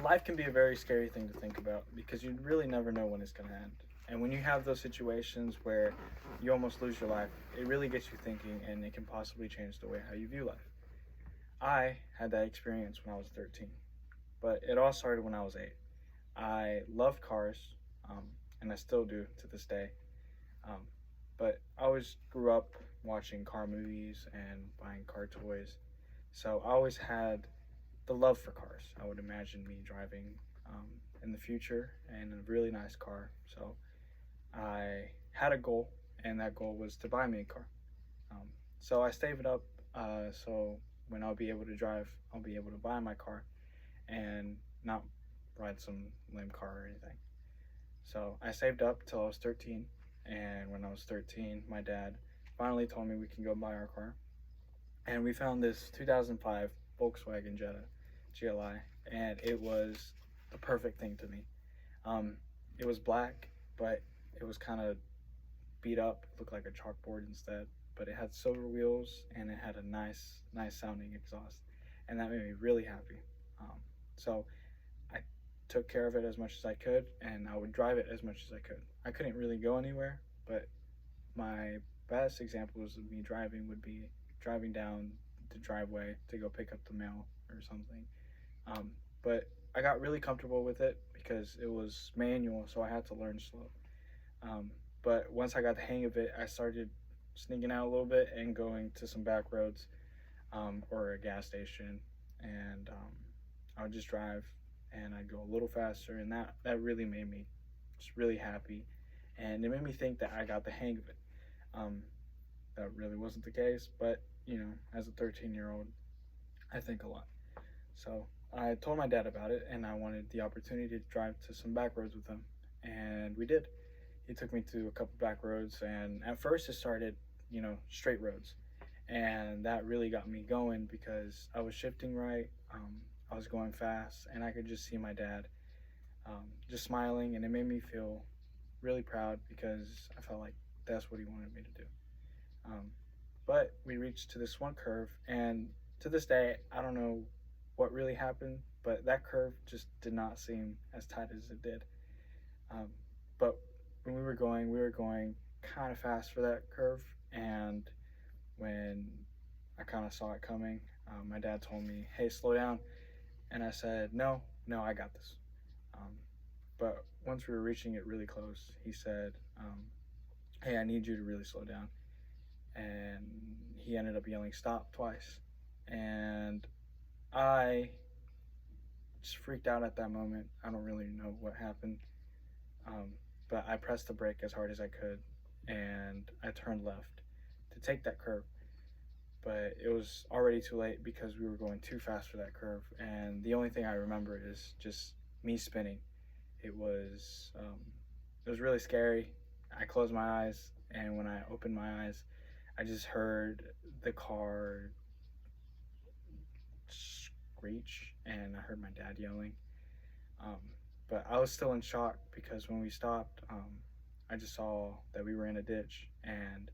life can be a very scary thing to think about because you really never know when it's going to end. And when you have those situations where you almost lose your life, it really gets you thinking and it can possibly change the way how you view life. I had that experience when I was 13, but it all started when I was 8. I loved cars, um, and I still do to this day. Um, but I always grew up watching car movies and buying car toys. So I always had the love for cars. I would imagine me driving um, in the future in a really nice car. So I had a goal, and that goal was to buy me a car. Um, so I saved it up so when I'll be able to drive, I'll be able to buy my car and not ride some lame car or anything. So I saved up till I was 13, and when I was 13, my dad finally told me we can go buy our car. And we found this 2005 Volkswagen Jetta GLI, and it was the perfect thing to me. Um, it was black, but it was kind of beat up, it looked like a chalkboard instead. But it had silver wheels and it had a nice sounding exhaust, and that made me really happy. So I took care of it as much as I could, and I would drive it as much as I could. I couldn't really go anywhere, but my best examples of me driving would be driving down the driveway to go pick up the mail or something. Um, but I got really comfortable with it because it was manual, so I had to learn slow. Um, but once I got the hang of it, I started sneaking out a little bit and going to some back roads or a gas station, and I would just drive and I'd go a little faster, and that really made me just really happy, and it made me think that I got the hang of it. Um, that really wasn't the case, but as a 13-year-old, I think a lot. So I told my dad about it, and I wanted the opportunity to drive to some back roads with him, and we did. He took me to a couple back roads, and at first it started, straight roads, and that really got me going because I was shifting right. I was going fast, and I could just see my dad just smiling, and it made me feel really proud because I felt like that's what he wanted me to do. Um, but we reached to this one curve, and to this day, I don't know what really happened, but that curve just did not seem as tight as it did. Um, but when we were going kind of fast for that curve, and when I kind of saw it coming, my dad told me, "Hey, slow down," and I said, "No, no, I got this." Um, but once we were reaching it really close, he said, "Hey, I need you to really slow down," and he ended up yelling "stop" twice, and I just freaked out at that moment. I don't really know what happened. But I pressed the brake as hard as I could, and I turned left to take that curve. But it was already too late because we were going too fast for that curve, and the only thing I remember is just me spinning. It was it was really scary. I closed my eyes, and when I opened my eyes, I just heard the car screech, and I heard my dad yelling. Um, but I was still in shock because when we stopped, I just saw that we were in a ditch, and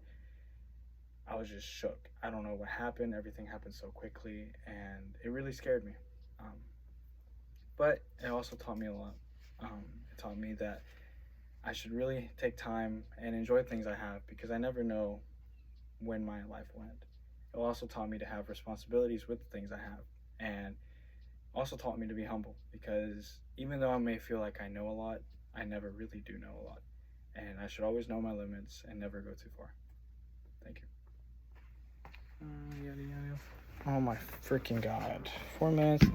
I was just shook. I don't know what happened. Everything happened so quickly, and it really scared me. Um, but it also taught me a lot. It taught me that I should really take time and enjoy things I have because I never know when my life will end. It also taught me to have responsibilities with the things I have, and also taught me to be humble because even though I may feel like I know a lot, I never really do know a lot. And I should always know my limits and never go too far. Thank you. Yada, yada. Oh my freaking God. 4 minutes.